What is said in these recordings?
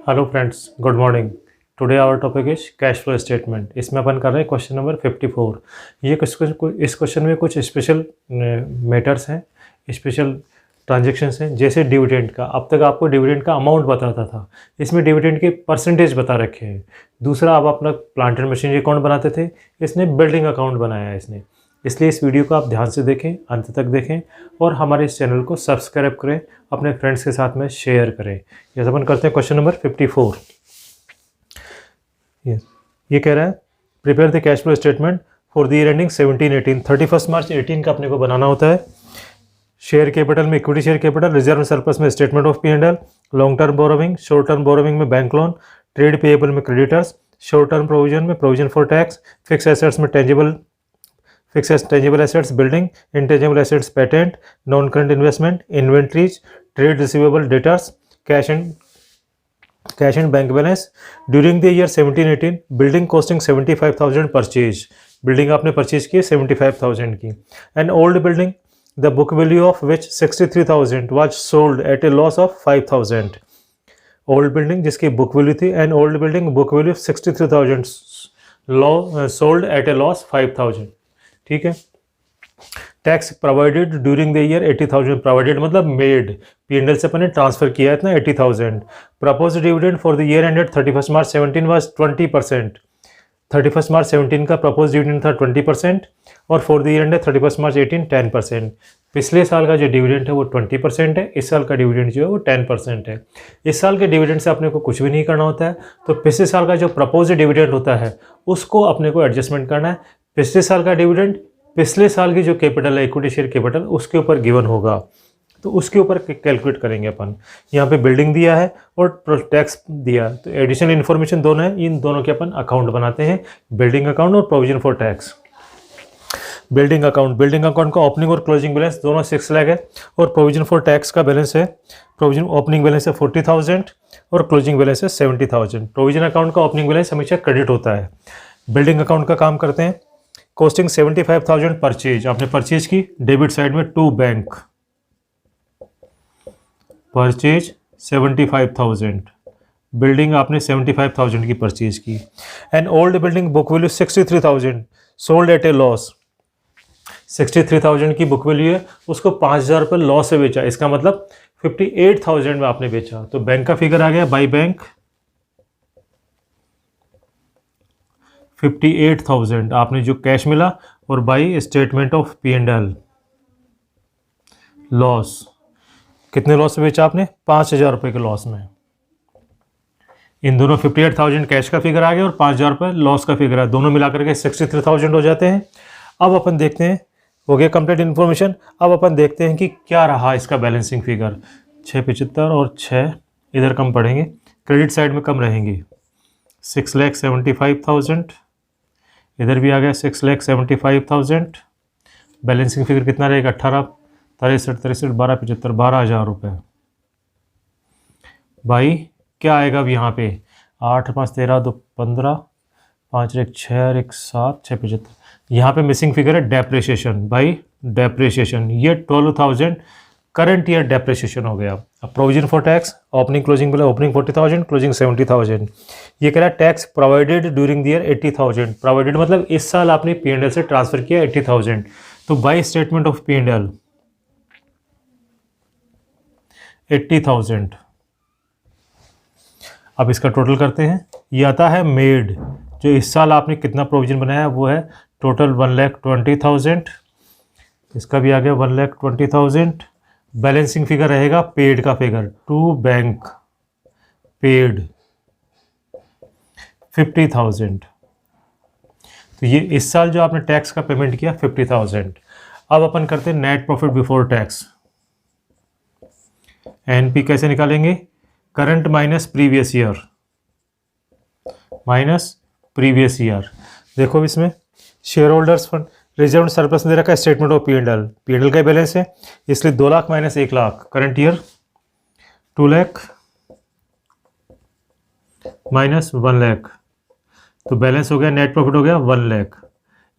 Hello friends, good morning. Today our topic is cash flow statement. इसमें अपन कर रहे हैं क्वेश्चन नंबर 54। ये इस क्वेश्चन में कुछ स्पेशल मैटर्स हैं, स्पेशल ट्रांजेक्शन्स हैं। जैसे डिविडेंड का, अब तक आपको डिविडेंड का अमाउंट बताता था, इसमें डिविडेंड के परसेंटेज बता रखे हैं। दूसरा, आप अपना प्लांट एंड मशीनरी अकाउंट बनाते थे, इसने बिल्डिंग अकाउंट बनाया है इसने। इसलिए इस वीडियो को आप ध्यान से देखें, अंत तक देखें और हमारे इस चैनल को सब्सक्राइब करें, अपने फ्रेंड्स के साथ में शेयर करें। जैसे अपन करते हैं क्वेश्चन नंबर 54। ये कह रहा है prepare the cash flow statement for the year ending 17-18। 31 March 18 का अपने को बनाना होता है। शेयर कैपिटल में equity share capital, reserve surplus में statement of P&L, long term borrowing, short term borrowing में बैंक लोन, ट्रेड पेएबल में क्रेडिटर्स, शॉर्ट टर्म प्रोविजन में provision for tax, fix assets में tangible assets, building, intangible assets, patent, non current investment, inventories, trade receivable, debtors, cash and bank balance. During the year 17-18 building costing 75,000 purchase. Building आपने purchase की 75,000 की। And old building the book value of which 63,000 was sold at A loss of 5,000। Old building जिसकी book value थी, and old building book value 63,000 sold at A loss 5,000। ठीक है। Tax provided during the year 80,000। Provided मतलब made, P&L से अपने transfer किया है इतना 80,000। Propose dividend for the year ended 31 March 17 was 20%। 31 मार्च 17 का प्रपोज डिविडेंड था 20% और for the year ended 31 March 18 10%। पिछले साल का जो डिविडेंड है वो 20% है, इस साल का डिविडेंड जो है वो 10% है। इस साल के डिविडेंड से अपने को कुछ भी नहीं करना होता है, तो पिछले साल का जो प्रपोज डिविडेंड होता है उसको अपने को एडजस्टमेंट करना है। पिछले साल का डिविडेंड पिछले साल की जो कैपिटल है, इक्विटी शेयर कैपिटल, उसके ऊपर गिवन होगा, तो उसके ऊपर कैलकुलेट करेंगे अपन। यहाँ पे बिल्डिंग दिया है और टैक्स दिया है, तो एडिशनल इन्फॉर्मेशन दोनों है, इन दोनों के अपन अकाउंट बनाते हैं, बिल्डिंग अकाउंट और provision for tax. Building account का ओपनिंग और क्लोजिंग बैलेंस दोनों 6 लाख है, और प्रोविजन फॉर टैक्स का बैलेंस है, प्रोविजन ओपनिंग बैलेंस है 40,000 और क्लोजिंग बैलेंस है 70,000। प्रोविजन अकाउंट का ओपनिंग बैलेंस हमेशा क्रेडिट होता है। बिल्डिंग अकाउंट का काम करते हैं। कॉस्टिंग 75,000 परचेज, आपने परचेज की, डेबिट साइड में टू बैंक, परचेज 75,000, बिल्डिंग आपने 75,000 की परचेज की। And old building book value 63,000 sold at A loss. 63,000 की बुक वैल्यू है, उसको 5,000 रुपये लॉस से बेचा, इसका मतलब 58,000 में आपने बेचा, तो बैंक का फिगर आ गया बाई बैंक 58,000 आपने जो कैश मिला, और by statement of P&L loss. कितने लॉस में बेचा आपने? 5,000 रुपये के लॉस में। इन दोनों 58,000 कैश का फिगर आ गया और 5,000 रुपये लॉस का फिगर है, दोनों मिलाकर के 63,000 हो जाते हैं। अब अपन देखते हैं, हो गया कंप्लीट इन्फॉर्मेशन। अब अपन देखते हैं कि क्या रहा इसका बैलेंसिंग फिगर। 675 और 6 इधर कम पड़ेंगे, क्रेडिट साइड में कम रहेंगी। 6,75,000 इधर भी आ गया, 6,75,000। बैलेंसिंग फिगर कितना रहेगा? 18, 63, 12, 75, 12,000 रुपये। भाई क्या आएगा अब यहाँ पे? 8, 5, 13, 2, 15, 5, 1, 6, 1, 7, 6, 75। यहाँ पे मिसिंग फिगर है डेप्रिसिएशन। भाई डेप्रिसिएशन ये 12,000 करंट ईयर डेप्रिसिएशन हो गया। अब provision for tax, opening closing बोला, ओपनिंग 40,000, क्लोजिंग 70,000। ये कह रहा है tax provided during the year 80,000। Provided मतलब इस साल आपने P&L से ट्रांसफर किया 80,000, तो बाई स्टेटमेंट ऑफ P&L 80,000। अब इसका टोटल करते हैं। ये आता है मेड, जो इस साल आपने कितना प्रोविजन बनाया वो है टोटल 1,20,000। इसका भी आ गया 1,20,000। बैलेंसिंग फिगर रहेगा पेड का फिगर, टू बैंक पेड 50,000। तो ये इस साल जो आपने टैक्स का पेमेंट किया 50,000। अब अपन करते हैं net profit before tax. N कैसे निकालेंगे? Current minus previous year, minus previous year. देखो इसमें shareholders fund, reserve surplus दे रखा है, स्टेटमेंट ऑफ P&L का बैलेंस है, इसलिए 2 lakh minus 1 lakh, current year 2 lakh minus 1 lakh, तो बैलेंस हो गया, नेट प्रॉफिट हो गया 1 लाख।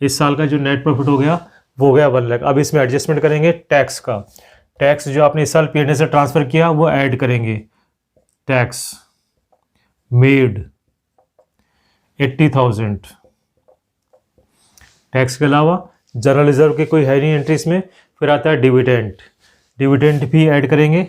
इस साल का जो नेट प्रॉफिट हो गया वो हो गया 1 लाख। अब इसमें एडजस्टमेंट करेंगे टैक्स का। टैक्स जो आपने इस साल P&L से ट्रांसफर किया वो ऐड करेंगे, टैक्स मेड 80,000। टैक्स के अलावा जनरल रिजर्व के कोई है नहीं एंट्रीज में। फिर आता है डिविडेंड, डिविडेंड भी ऐड करेंगे।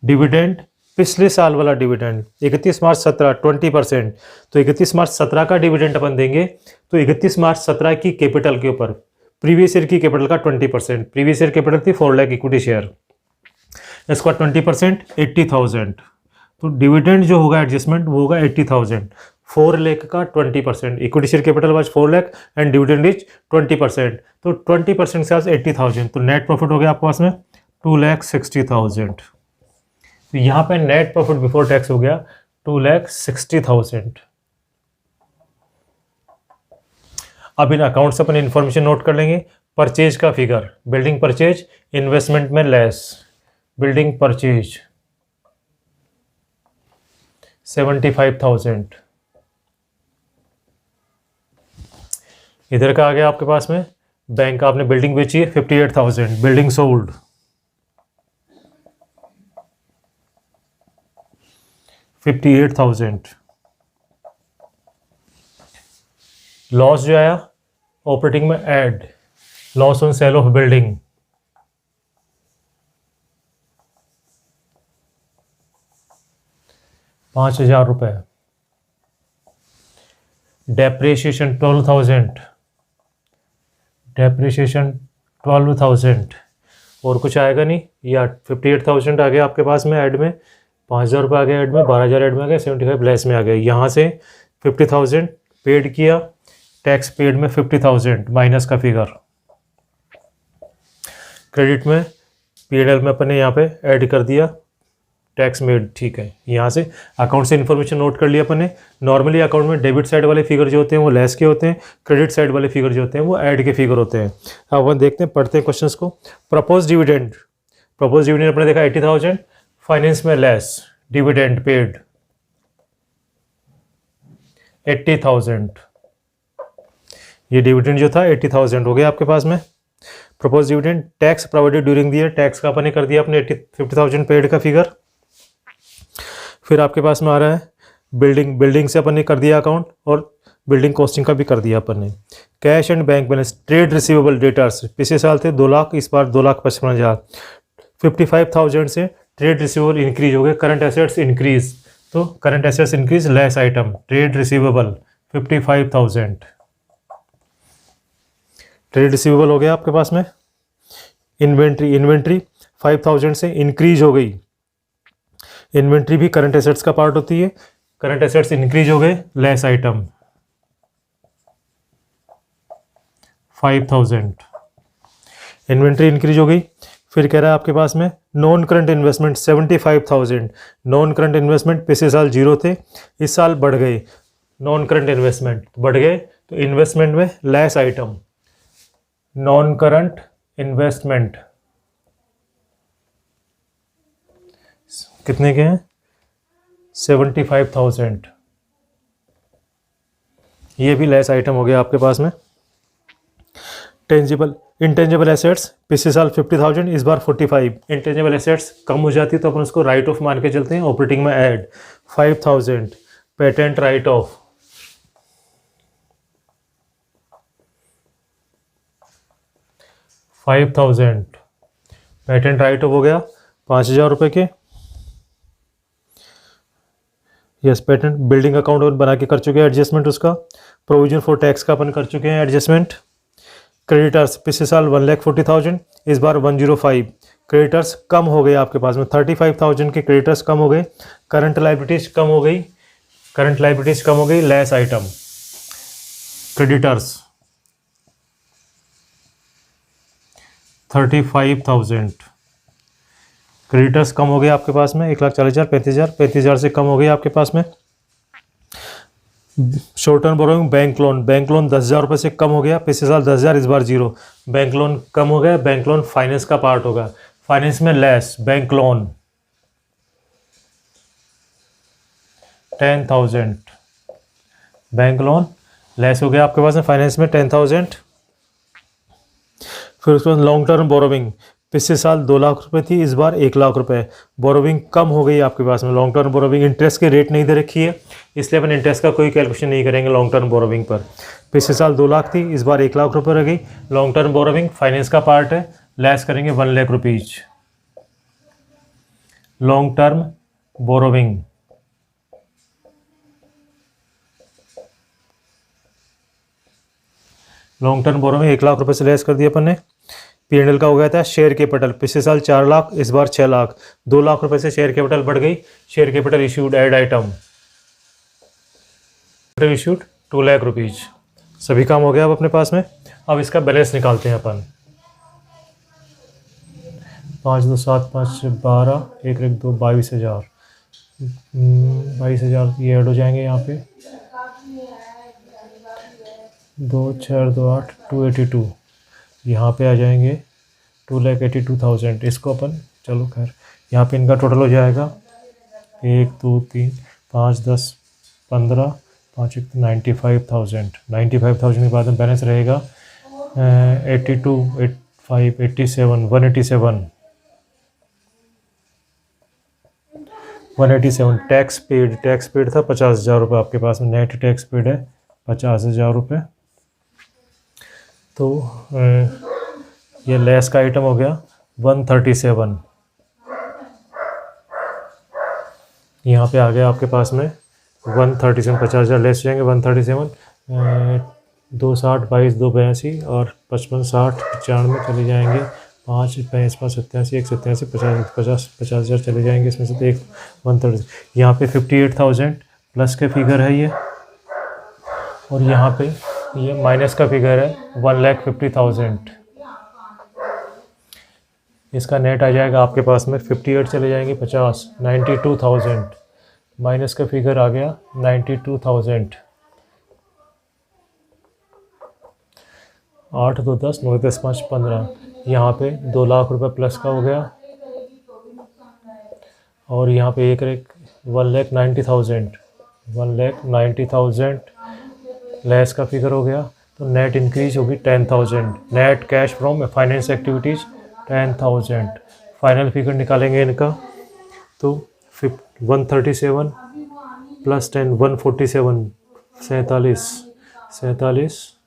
डिविडेंड पिछले साल वाला डिविडेंड 31 मार्च 17 20%, तो 31 मार्च 17 का डिविडेंड अपन देंगे तो 31 मार्च 17 की कैपिटल के ऊपर प्रीवियस ईयर की कैपिटल का 20%, प्रीवियस ईयर कैपिटल थी 4 लाख इक्विटी शेयर, इसका 20% 80,000। तो डिविडेंड जो होगा एडजस्टमेंट वो होगा 80,000। 4 लाख का 20%, equity share capital was 4 lakh and dividend is 20%, तो 20% से 80,000, तो नेट प्रॉफिट हो गया आपके पास में 2,60,000। तो यहाँ पे नेट प्रॉफिट बिफोर टैक्स हो गया 2,60,000। अब इन अकाउंट से अपन इंफॉर्मेशन नोट कर लेंगे। परचेज का फिगर, बिल्डिंग परचेज इन्वेस्टमेंट में लेस, बिल्डिंग परचेज 75,000। इधर का आ गया आपके पास में बैंक, आपने बिल्डिंग बेची है 58,000, बिल्डिंग सोल्ड 58,000। लॉस जो आया ऑपरेटिंग में add, loss on sale of building 5,000 रुपये। Depreciation 12,000, depreciation 12,000। और कुछ आएगा नहीं, या 58,000 आ गया आपके पास में ऐड में, 5,000 रुपये आ गया ऐड में, 12,000 ऐड में आ गया, 75 लेस में आ गया। यहाँ से 50,000 पेड किया, टैक्स पेड में 50,000 माइनस का फिगर। क्रेडिट में P&L में अपन ने यहाँ पे ऐड कर दिया टैक्स मेड, ठीक है। यहाँ से अकाउंट से इन्फॉर्मेशन नोट कर लिया अपन ने। नॉर्मली अकाउंट में डेबिट साइड वाले फिगर जो होते हैं वो लेस के होते हैं, क्रेडिट साइड वाले फिगर जो होते हैं वो ऐड के फिगर होते हैं। अब अपन देखते हैं, पढ़ते हैं क्वेश्चंस को। प्रपोज डिविडेंड, प्रपोज डिविडेंड अपने देखा 80,000, फाइनेंस में लेस, डिविडेंड पेड 80,000। ये डिविडेंड जो था 80,000 हो गया आपके पास में। Propose dividend, tax provided during the year, tax का अपन ने कर दिया अपने 50,000 पेड का फिगर। फिर आपके पास में आ रहा है बिल्डिंग, बिल्डिंग से अपन ने कर दिया अकाउंट और बिल्डिंग कॉस्टिंग का भी कर दिया अपन ने। Cash and bank balance, trade receivable debtors पिछले साल थे 2 लाख, इस बार 2,55,000। 55,000 से ट्रेड रिसीवेबल इंक्रीज हो गए, करंट एसेट्स इंक्रीज, तो current assets increase less item, trade receivable 55,000। Trade receivable हो गया आपके पास में। इन्वेंट्री, इन्वेंट्री 5,000 से इंक्रीज हो गई, इन्वेंट्री भी करंट एसेट्स का पार्ट होती है, करंट एसेट्स इंक्रीज हो गए लेस आइटम 5,000। इन्वेंट्री इंक्रीज हो गई। फिर कह रहा है आपके पास में non current investment 75,000, non current investment पिछले साल 0 थे, इस साल बढ़ गए, नॉन करंट इन्वेस्टमेंट बढ़ गए, तो इन्वेस्टमेंट में less item, non current investment कितने के हैं 75,000, ये भी लेस आइटम हो गया आपके पास में। टेंजिबल, इंटेंजिबल एसेट्स पिछले साल 50,000, इस बार 45। इंटेंजिबल एसेट्स कम हो जाती है तो अपन उसको राइट ऑफ मान के चलते हैं, ऑपरेटिंग में add 5,000। Patent right of 5,000, patent right of हो गया 5,000 रुपये के। यस, पेटेंट बिल्डिंग अकाउंट बना के कर चुके हैं एडजस्टमेंट उसका। प्रोविजन फॉर टैक्स का अपन कर चुके हैं एडजस्टमेंट। क्रेडिटर्स पिछले साल 1,40,000, इस बार 105। क्रेडिटर्स कम हो गए आपके पास में, 35,000 के क्रेडिटर्स कम हो गए। करंट लाइबिलिटीज कम हो गई, करंट लाइबिलिटीज कम हो गई, लेस आइटम। क्रेडिटर्स 35,000, क्रेडिटर्स कम हो गए आपके पास में 1,40,000, 35,000 से कम हो गई आपके पास में। Short term borrowing, bank loan, bank loan 10,000 रुपये से कम हो गया, पिछले साल 10,000, इस बार 0। बैंक लोन कम हो गया, बैंक लोन फाइनेंस का पार्ट होगा, फाइनेंस में less, bank loan 10,000, bank loan less हो गया आपके पास में फाइनेंस में 10,000। फिर उसके बाद लॉन्ग टर्म बोरोइंग, पिछले साल 2 लाख रुपए थी, इस बार 1 लाख रुपए। बोरोविंग कम हो गई आपके पास में। लॉन्ग टर्म बोरोविंग इंटरेस्ट की रेट नहीं दे रखी है, इसलिए अपन इंटरेस्ट का कोई कैलकुलेशन नहीं करेंगे लॉन्ग टर्म बोरोविंग पर। पिछले साल 2 लाख थी, इस बार 1 लाख रुपए रह गई। लॉन्ग टर्म बोरोविंग फाइनेंस का पार्ट है, लेस करेंगे 1 lakh rupees. Long term borrowing long term borrowing 1 lakh रुपए से लेस कर दिया अपन ने। P&L का हो गया था शेयर कैपिटल, पिछले साल 4 लाख, इस बार 6 लाख। 2 लाख रुपए से शेयर कैपिटल बढ़ गई। Share capital issued add item issued 2 lakh rupees. सभी काम हो गया अब अपने पास में। अब इसका बैलेंस निकालते हैं अपन। 5 2 7 5 12 1 1 2 22,000 22,000 ये ऐड हो जाएंगे यहाँ पे। 2 6 2 8 282 यहाँ पे आ जाएंगे 2,82,000। इसको अपन चलो खैर यहाँ पे इनका टोटल हो जाएगा 1 2 3 5 10 15 5 95,000। 95,000 के बाद में बैलेंस रहेगा 82 85 87 187। टैक्स पेड था 50,000 रुपये आपके पास में। नेट टैक्स पेड है 50,000 रुपये। तो ये लेस का आइटम हो गया 137। यहाँ पे आ गया आपके पास में 137। 50,000 लेस जाएंगे 137। 2 60 22 2 82 और 55 60 95 चले जाएंगे। 5 5 5 87 1 87 50,000 चले जाएंगे। इसमें से तो एक 130। यहाँ पे 58,000 प्लस के फिगर है ये, और यहाँ पे ये माइनस का फिगर है 1,50,000। इसका नेट आ जाएगा आपके पास में 58 चले जाएंगे 50 92,000। माइनस का फिगर आ गया 92,000। 8 2 10 9 10 5 15। यहाँ पे 2 लाख रुपए प्लस का हो गया, और यहाँ पे 1,90,000 लेस का फिगर हो गया। तो नेट इंक्रीज होगी 10,000। Net cash from finance activities 10,000। Final figure निकालेंगे इनका तो 137 प्लस 10 147 47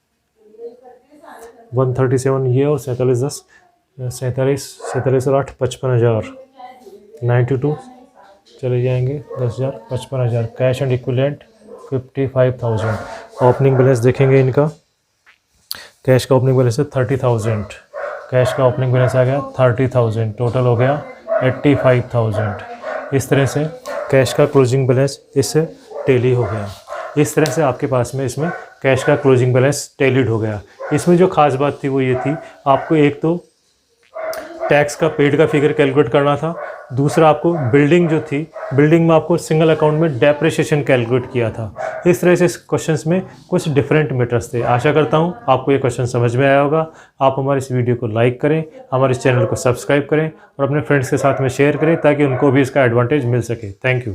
137 ये और 47 10 47 और 8 55,000। 92 चले जाएंगे 10,000 55,000। Cash and equivalent 55,000। Opening balance देखेंगे इनका। कैश का ओपनिंग बैलेंस है 30,000। कैश का ओपनिंग बैलेंस आ गया 30,000। टोटल हो गया 85,000। इस तरह से कैश का क्लोजिंग बैलेंस इससे टैली हो गया। इस तरह से आपके पास में इसमें कैश का क्लोजिंग बैलेंस टैलीड हो गया। इसमें जो खास बात थी वो ये थी, आपको एक तो टैक्स का पेड का फिगर कैलकुलेट करना था, दूसरा आपको बिल्डिंग जो थी, बिल्डिंग में आपको सिंगल अकाउंट में डेप्रिसिएशन कैलकुलेट किया था। इस तरह से इस क्वेश्चंस में कुछ डिफरेंट मैटर्स थे। आशा करता हूँ आपको ये क्वेश्चन समझ में आया होगा। आप हमारे इस वीडियो को लाइक करें, हमारे इस चैनल को सब्सक्राइब करें और अपने फ्रेंड्स के साथ में शेयर करें ताकि उनको भी इसका एडवांटेज मिल सके। Thank you.